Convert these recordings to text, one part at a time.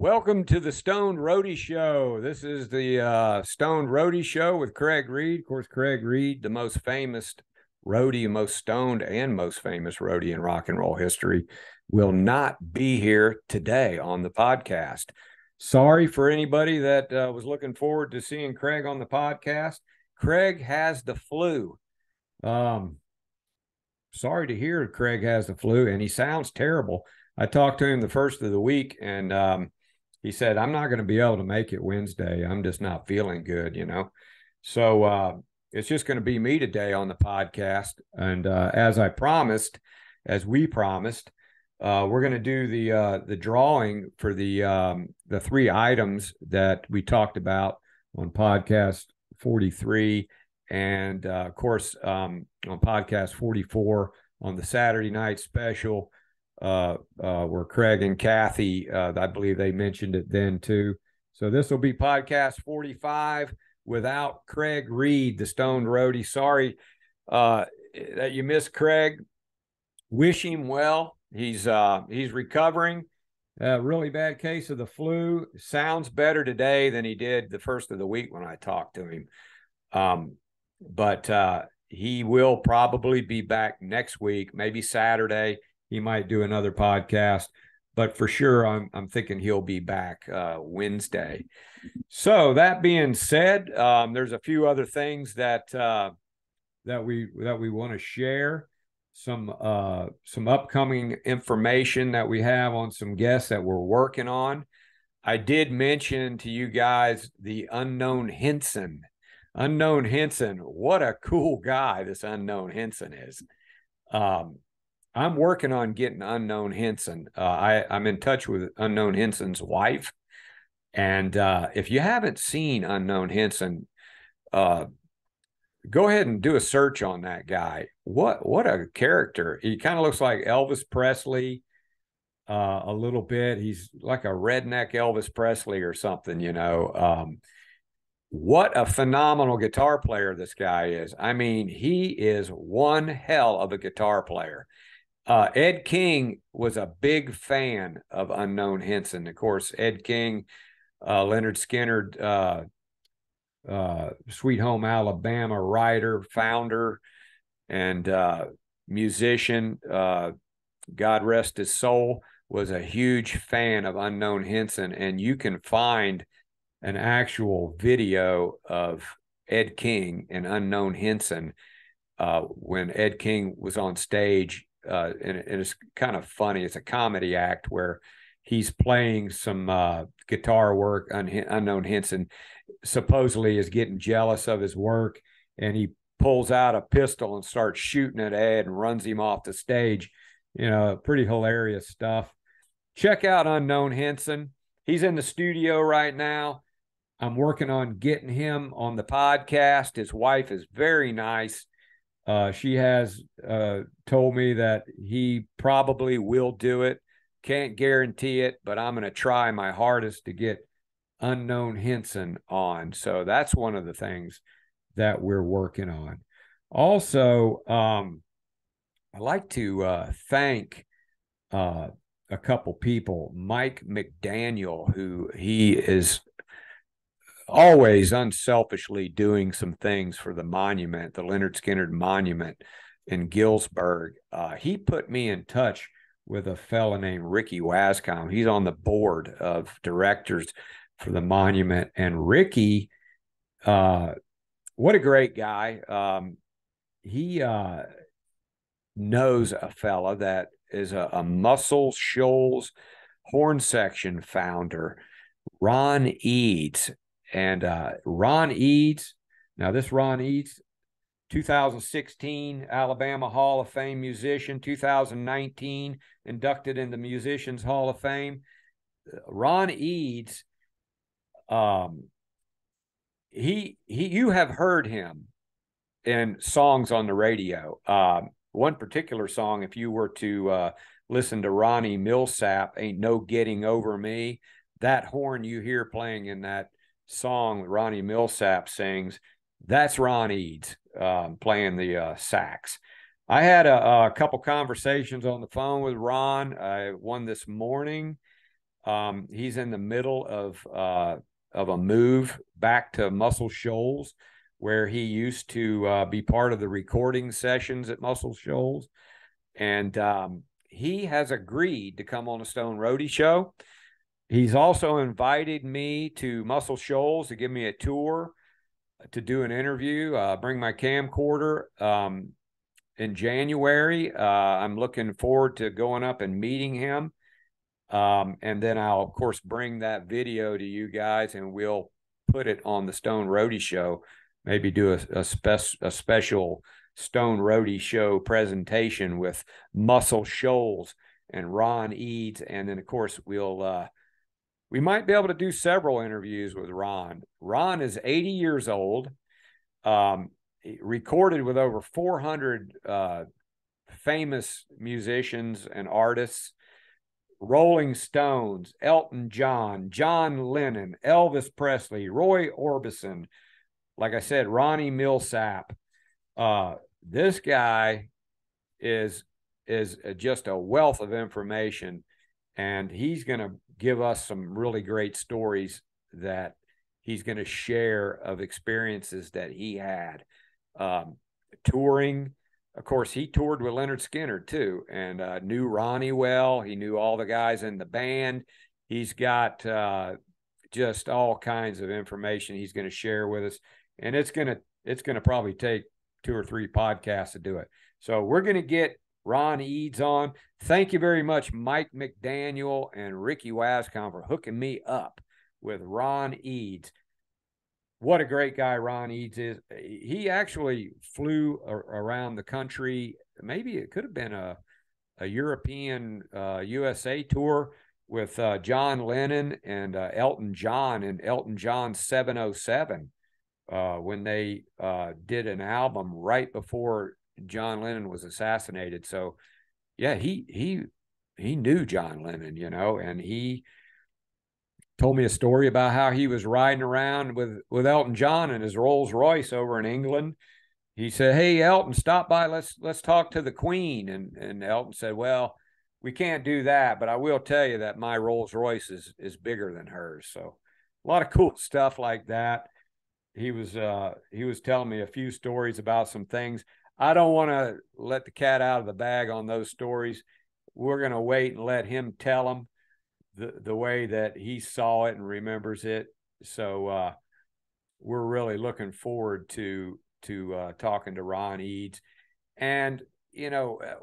Welcome to the Stoned Roadie Show. This is the Stoned Roadie Show with Craig Reed. Of course, Craig Reed, the most famous roadie, most stoned and most famous roadie in rock and roll history, will not be here today on the podcast. Sorry for anybody that was looking forward to seeing Craig on the podcast. Craig has the flu. Sorry to hear Craig has the flu, and he sounds terrible. I talked to him the first of the week, and he said, I'm not going to be able to make it Wednesday. I'm just not feeling good, So it's just going to be me today on the podcast. And as we promised, we're going to do the drawing for the three items that we talked about on podcast 43. And of course, on podcast 44 on the Saturday night special, where Craig and Kathy, I believe they mentioned it then too. So this will be podcast 45 without Craig Reed, the Stoned Roadie. Sorry that you missed Craig. Wish him well. He's recovering. Really bad case of the flu. Sounds better today than he did the first of the week when I talked to him. But he will probably be back next week, maybe Saturday. He might do another podcast, but for sure, I'm thinking he'll be back Wednesday. So that being said, there's a few other things that we want to share. Some upcoming information that we have on some guests that we're working on. I did mention to you guys the Unknown Henson. Unknown Henson, what a cool guy this Unknown Henson is. I'm working on getting Unknown Henson. I'm in touch with Unknown Henson's wife. And if you haven't seen Unknown Henson, go ahead and do a search on that guy. What a character. He kind of looks like Elvis Presley a little bit. He's like a redneck Elvis Presley or something, What a phenomenal guitar player this guy is. I mean, he is one hell of a guitar player. Ed King was a big fan of Unknown Henson. Of course, Ed King, Leonard Skinner, Sweet Home Alabama writer, founder, and musician, God rest his soul, was a huge fan of Unknown Henson. And you can find an actual video of Ed King and Unknown Henson when Ed King was on stage. And it's kind of funny. It's a comedy act where he's playing some guitar work. Unknown Henson supposedly is getting jealous of his work, and he pulls out a pistol and starts shooting at Ed and runs him off the stage. Pretty hilarious stuff. Check out Unknown Henson. He's in the studio right now. I'm working on getting him on the podcast. His wife is very nice. She has told me that he probably will do it. Can't guarantee it, but I'm going to try my hardest to get Unknown Henson on. So that's one of the things that we're working on. Also, I'd like to thank a couple people. Mike McDaniel, who he is always unselfishly doing some things for the monument, the Leonard Skinner Monument in Gillsburg. He put me in touch with a fella named Ricky Wascom. He's on the board of directors for the monument. And Ricky, what a great guy. He knows a fella that is a Muscle Shoals horn section founder, Ron Eads. And Ron Eads, now this Ron Eads, 2016 Alabama Hall of Fame musician, 2019 inducted in the Musicians Hall of Fame. Ron Eads, you have heard him in songs on the radio. One particular song, if you were to listen to Ronnie Millsap, Ain't No Getting Over Me, that horn you hear playing in that song Ronnie Millsap sings, that's Ron Eads playing the sax. I had a couple conversations on the phone with Ron, one this morning, He's in the middle of a move back to Muscle Shoals, where he used to be part of the recording sessions at Muscle Shoals. And he has agreed to come on the Stone Roadie show. He's also invited me to Muscle Shoals to give me a tour, to do an interview, bring my camcorder in January. I'm looking forward to going up and meeting him. And then I'll, of course, bring that video to you guys, and we'll put it on the Stone Roadie show. Maybe do a special Stone Roadie show presentation with Muscle Shoals and Ron Eads. And then, of course, we might be able to do several interviews with Ron. Ron is 80 years old, recorded with over 400 famous musicians and artists: Rolling Stones, Elton John, John Lennon, Elvis Presley, Roy Orbison, like I said, Ronnie Millsap. This guy is just a wealth of information, and he's going to give us some really great stories that he's going to share of experiences that he had touring. Of course, he toured with Leonard Skinner too, and knew Ronnie well. He knew all the guys in the band. He's got just all kinds of information he's going to share with us, and it's going to probably take 2 or 3 podcasts to do it. So we're going to get Ron Eads on. Thank you very much, Mike McDaniel and Ricky Wascom, for hooking me up with Ron Eads. What a great guy Ron Eads is. He actually flew around the country. Maybe it could have been a European USA tour with John Lennon and Elton John, and Elton John 707 when they did an album right before John Lennon was assassinated. So yeah, he knew John Lennon, and he told me a story about how he was riding around with Elton John in his Rolls Royce over in England. He said, "Hey, Elton, stop by. Let's talk to the Queen." And Elton said, "Well, we can't do that, but I will tell you that my Rolls Royce is bigger than hers." So a lot of cool stuff like that. He was telling me a few stories about some things. I don't want to let the cat out of the bag on those stories. We're going to wait and let him tell them the way that he saw it and remembers it. So we're really looking forward to talking to Ron Eads. And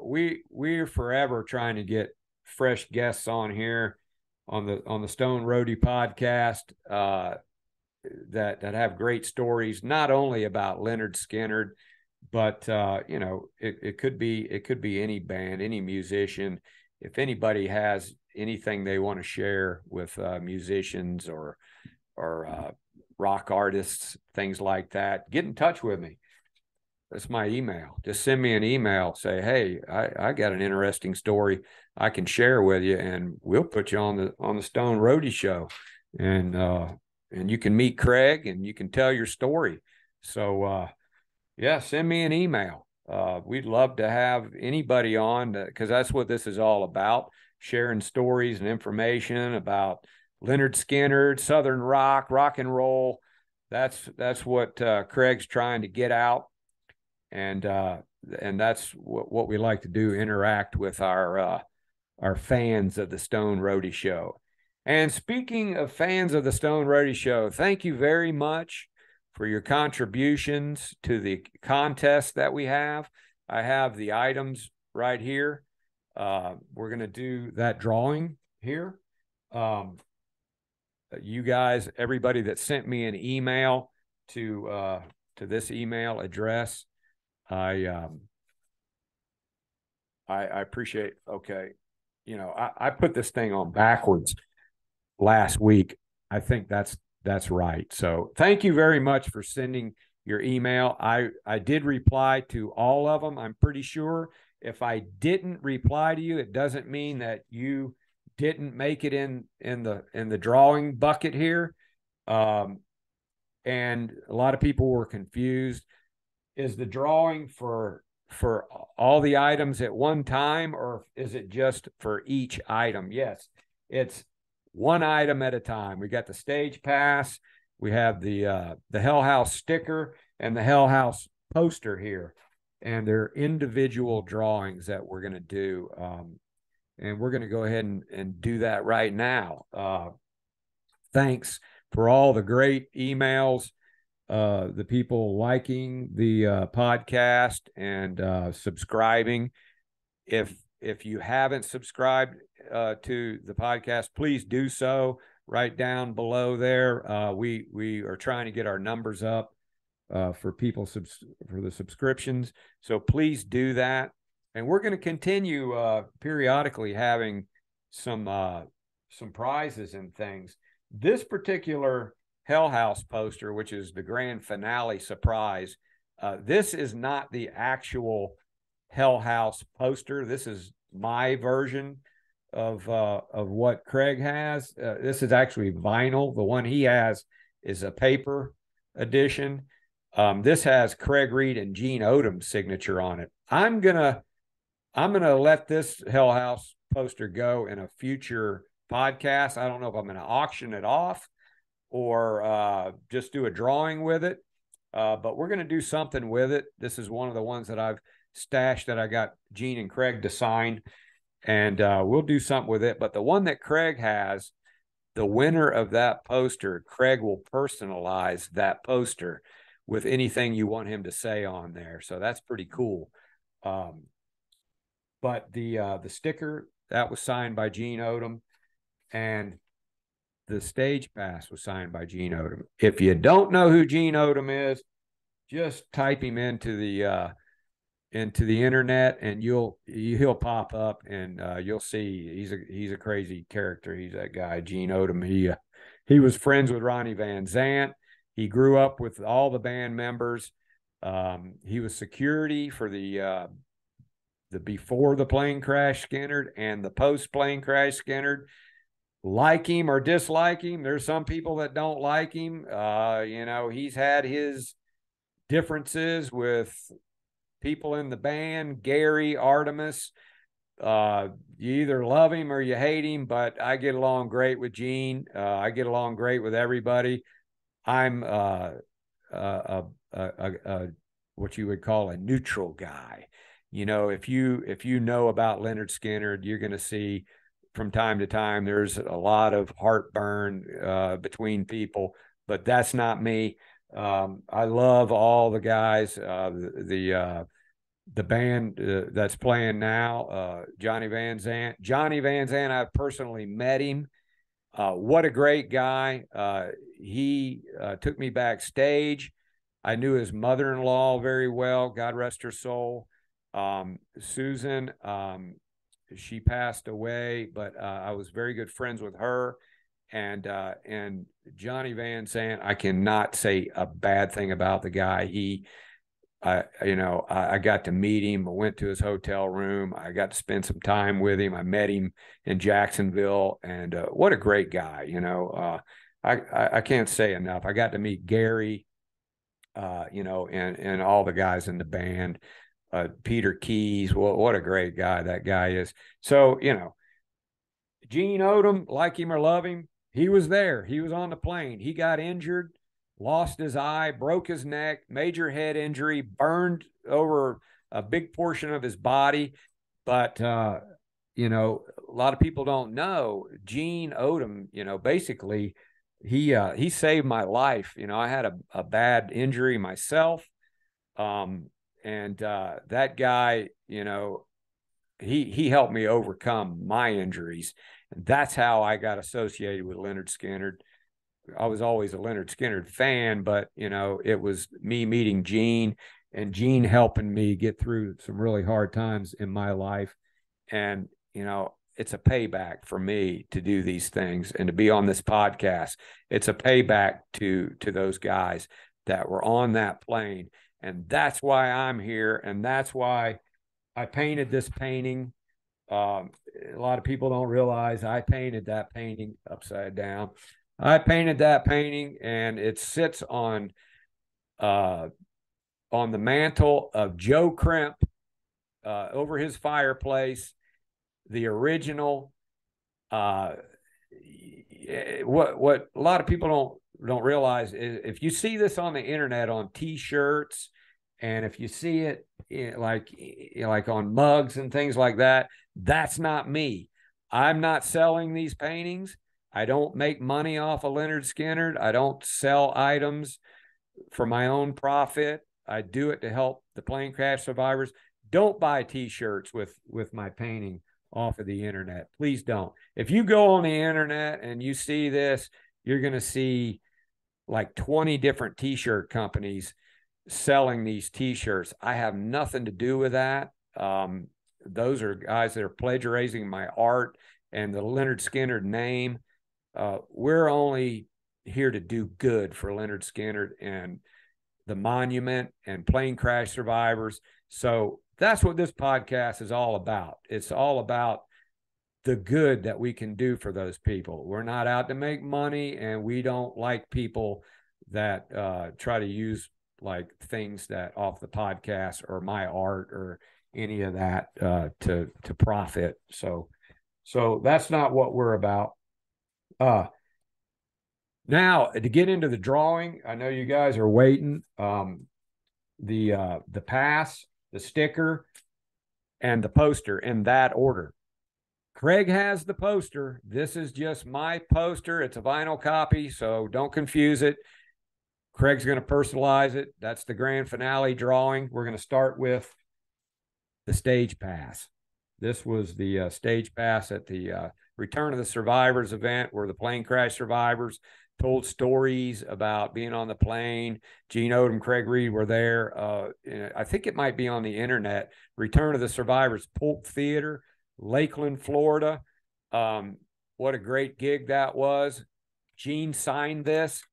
we're forever trying to get fresh guests on here on the Stone Roadie podcast that have great stories, not only about Leonard Skinner, but it could be any band, any musician. If anybody has anything they want to share with musicians or rock artists, things like that, get in touch with me. That's my email. Just send me an email. Say, "Hey, I got an interesting story I can share with you," and we'll put you on the Stone Roadie show, and you can meet Craig and you can tell your story. So yeah, send me an email. We'd love to have anybody on, because that's what this is all about: sharing stories and information about Leonard Skinner, Southern rock and roll. That's what Craig's trying to get out, and that's what we like to do: interact with our fans of the Stone Roadie show. And speaking of fans of the Stone Roadie show, thank you very much for your contributions to the contest that we have. I have the items right here. We're going to do that drawing here. You guys, everybody that sent me an email to this email address, I appreciate. Okay, I put this thing on backwards last week. I think that's right. So thank you very much for sending your email. I did reply to all of them, I'm pretty sure. If I didn't reply to you, it doesn't mean that you didn't make it in the drawing bucket here. And a lot of people were confused. Is the drawing for all the items at one time, or is it just for each item? Yes, it's one item at a time. We got the stage pass, we have the Hell House sticker and the Hell House poster here, and they're individual drawings that we're going to do. And we're going to go ahead and do that right now. Thanks for all the great emails, the people liking the podcast and subscribing. If you haven't subscribed to the podcast, please do so right down below there. We are trying to get our numbers up for people for the subscriptions, so please do that. And we're going to continue periodically having some prizes and things. This particular Hell House poster, which is the grand finale surprise, this is not the actual Hell House poster. This is my version of what Craig has. This is actually vinyl. The one he has is a paper edition. This has Craig Reed and Gene Odom's signature on it. I'm gonna let this Hell House poster go in a future podcast. I don't know if I'm gonna auction it off or just do a drawing with it, but we're gonna do something with it. This is one of the ones that I've stashed that I got Gene and Craig to sign, and we'll do something with it. But the one that Craig has, the winner of that poster, Craig will personalize that poster with anything you want him to say on there. So that's pretty cool. But the sticker, that was signed by Gene Odom, and the stage pass was signed by Gene Odom. If you don't know who Gene Odom is, just type him into the internet, and he'll pop up, and you'll see he's a crazy character. He's that guy, Gene Odom. He was friends with Ronnie Van Zant. He grew up with all the band members. He was security for the before the plane crash Skinner and the post plane crash Skinner. Like him or dislike him, there's some people that don't like him. He's had his differences with people in the band, Gary, Artemis. You either love him or you hate him, but I get along great with Gene. I get along great with everybody. I'm what you would call a neutral guy. If you know about Lynyrd Skynyrd, you're going to see from time to time there's a lot of heartburn between people, but that's not me. I love all the guys. The band that's playing now, Johnny Van Zant. Johnny Van Zant, I've personally met him. What a great guy. He took me backstage. I knew his mother-in-law very well, God rest her soul. Susan, she passed away, but I was very good friends with her. And Johnny Van Zant, I cannot say a bad thing about the guy. I got to meet him. I went to his hotel room. I got to spend some time with him. I met him in Jacksonville, and what a great guy. I can't say enough. I got to meet Gary, and all the guys in the band. Peter Keys, what a great guy that guy is. So, Gene Odom, like him or love him, he was there. He was on the plane. He got injured, lost his eye, broke his neck, major head injury, burned over a big portion of his body. But, a lot of people don't know Gene Odom, basically he saved my life. I had a bad injury myself. And that guy, he helped me overcome my injuries. And that's how I got associated with Lynyrd Skynyrd. I was always a Lynyrd Skynyrd fan, but, it was me meeting Gene and Gene helping me get through some really hard times in my life. And, it's a payback for me to do these things and to be on this podcast. It's a payback to those guys that were on that plane. And that's why I'm here. And that's why I painted this painting. A lot of people don't realize I painted that painting upside down. I painted that painting, and it sits on the mantle of Joe Crimp over his fireplace. The original, what a lot of people don't realize is if you see this on the internet on T-shirts, and if you see it like on mugs and things like that, that's not me. I'm not selling these paintings. I don't make money off of Leonard Skinner. I don't sell items for my own profit. I do it to help the plane crash survivors. Don't buy T-shirts with my painting off of the internet. Please don't. If you go on the internet and you see this, you're going to see like 20 different T-shirt companies selling these T-shirts. I have nothing to do with that. Those are guys that are plagiarizing my art and the Leonard Skinner name. We're only here to do good for Leonard Skinner and the monument and plane crash survivors. So that's what this podcast is all about. It's all about the good that we can do for those people. We're not out to make money, and we don't like people that try to use like things that off the podcast or my art or any of that to profit. So that's not what we're about. Now to get into the drawing, I know you guys are waiting. The pass, the sticker, and the poster in that order. Craig has the poster. This is just my poster. It's a vinyl copy, so don't confuse it. Craig's going to personalize it. That's the grand finale drawing. We're going to start with the stage pass. This was the stage pass at the Return of the Survivors event, where the plane crash survivors told stories about being on the plane. Gene Odom, Craig Reed were there. I think it might be on the internet. Return of the Survivors Polk Theater, Lakeland, Florida. What a great gig that was. Gene signed this.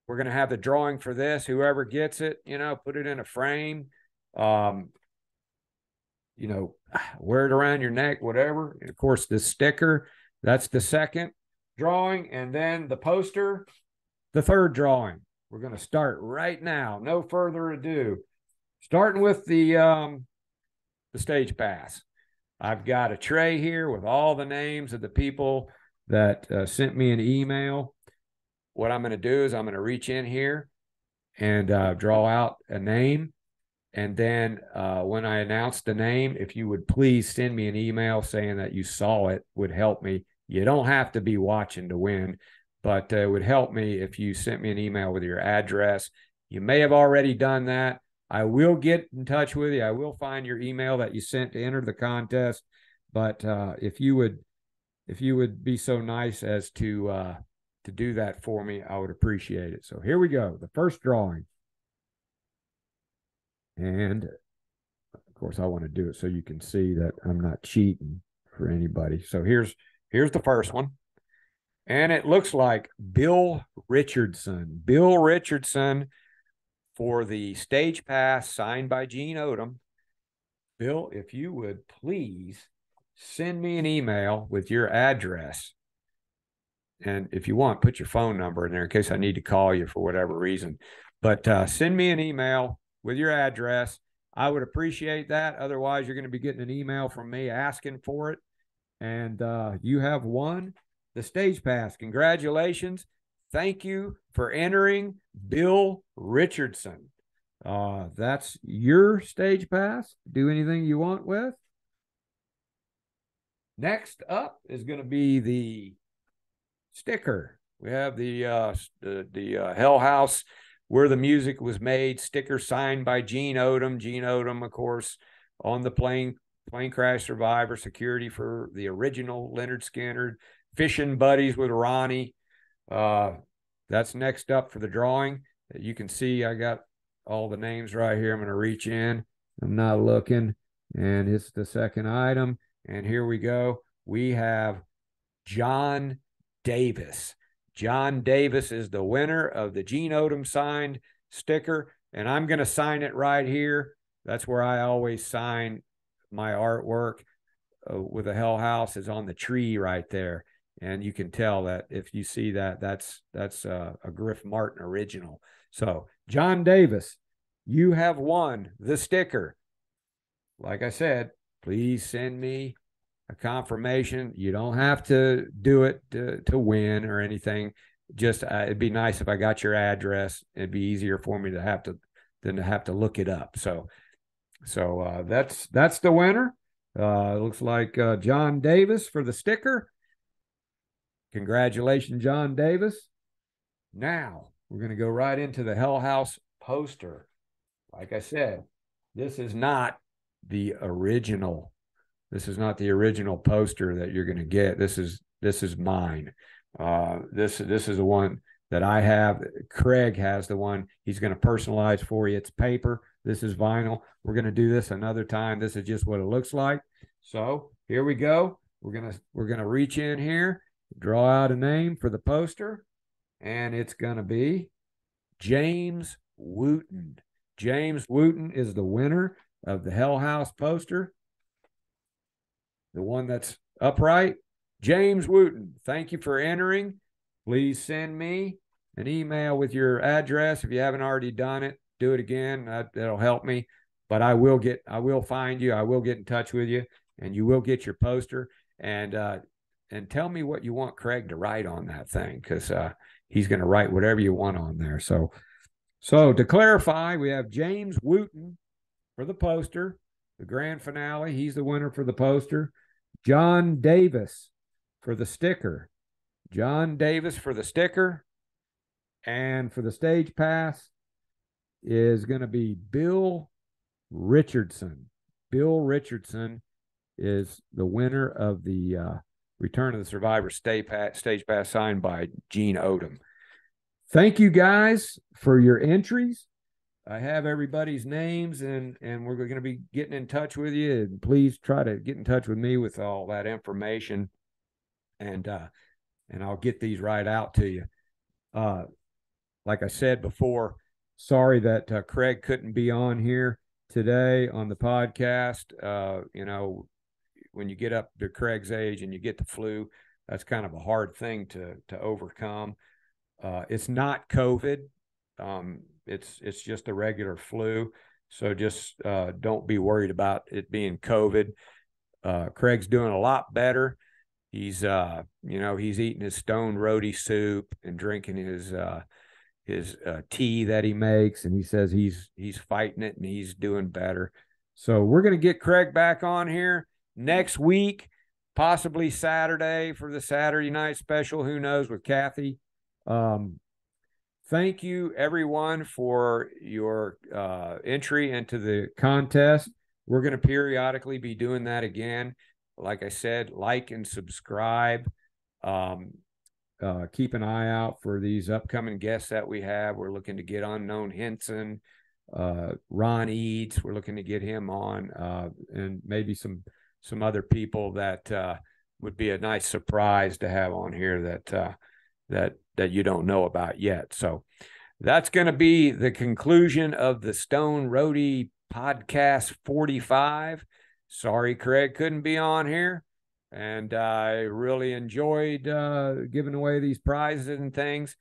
We're going to have the drawing for this. Whoever gets it, put it in a frame, wear it around your neck, whatever. And of course, the sticker, that's the second drawing. And then the poster, the third drawing. We're going to start right now. No further ado. Starting with the stage pass. I've got a tray here with all the names of the people that sent me an email. What I'm going to do is I'm going to reach in here and draw out a name. And then when I announce the name, if you would please send me an email saying that you saw it, would help me. You don't have to be watching to win, but it would help me if you sent me an email with your address. You may have already done that. I will get in touch with you. I will find your email that you sent to enter the contest. But if you would be so nice as to do that for me, I would appreciate it. So here we go. The first drawing. And of course, I want to do it so you can see that I'm not cheating for anybody. So here's the first one. And it looks like Bill Richardson. Bill Richardson for the stage pass signed by Gene Odom. Bill, if you would please send me an email with your address. And if you want, put your phone number in there in case I need to call you for whatever reason. But send me an email with your address. I would appreciate that. Otherwise, you're going to be getting an email from me asking for it. And you have won the stage pass. Congratulations. Thank you for entering, Bill Richardson. That's your stage pass. Do anything you want with. Next up is going to be the sticker. We have the Hell House Where the Music Was Made sticker signed by Gene Odom. Gene Odom, of course, on the plane crash survivor, security for the original Leonard Skinner, fishing buddies with Ronnie. That's next up for the drawing. You can see I got all the names right here. I'm going to reach in. I'm not looking. And it's the second item. And here we go. We have John Davis. John Davis is the winner of the Gene Odom signed sticker. And I'm going to sign it right here. That's where I always sign my artwork with the Hell House is on the tree right there. And you can tell that if you see that, that's a Griff Martin original. So, John Davis, you have won the sticker. Like I said, please send me a confirmation. You don't have to do it to win or anything. Just it'd be nice if I got your address. It'd be easier for me to have to than to have to look it up. So that's the winner. It looks like John Davis for the sticker. Congratulations, John Davis. Now we're going to go right into the Hell House poster. Like I said, this is not the original. This is not the original poster that you're going to get. This is mine. This is the one that I have. Craig has the one he's going to personalize for you. It's paper. This is vinyl. We're going to do this another time. This is just what it looks like. So here we go. We're gonna reach in here, draw out a name for the poster, and it's going to be James Wooten. James Wooten is the winner of the Hell House poster, the one that's upright. James Wooten, thank you for entering. Please send me an email with your address. If you haven't already done it, do it again. That'll help me. But I will find you. I will get in touch with you, and you will get your poster. And tell me what you want Craig to write on that thing, because he's going to write whatever you want on there. So to clarify, we have James Wooten for the poster, the grand finale. He's the winner for the poster. John Davis for the sticker. John Davis for the sticker. And for the stage pass is going to be Bill Richardson. Bill Richardson is the winner of the Return of the Survivor stage pass signed by Gene Odom. Thank you guys for your entries. I have everybody's names, and we're going to be getting in touch with you. And please try to get in touch with me with all that information, and I'll get these right out to you. Like I said before, sorry that Craig couldn't be on here today on the podcast. When you get up to Craig's age and you get the flu, that's kind of a hard thing to overcome. It's not COVID. It's just a regular flu. So just don't be worried about it being COVID. Craig's doing a lot better. He's he's eating his Stoned Roadie soup and drinking his tea that he makes, and he says he's fighting it and he's doing better. So we're going to get Craig back on here next week, possibly Saturday for the Saturday night special. Who knows, with Kathy. Thank you, everyone, for your entry into the contest. We're going to periodically be doing that again. Like I said, like and subscribe. Keep an eye out for these upcoming guests that we have. We're looking to get Unknown Henson, Ron Eads. We're looking to get him on, and maybe some other people that would be a nice surprise to have on here that you don't know about yet. So that's going to be the conclusion of the Stoned Roadie podcast 45. Sorry Craig couldn't be on here, and I really enjoyed giving away these prizes and things,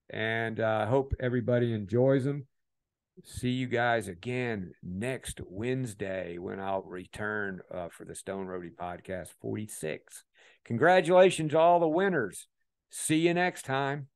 and I hope everybody enjoys them. See you guys again next Wednesday when I'll return for the Stoned Roadie podcast 46. Congratulations to all the winners. See you next time.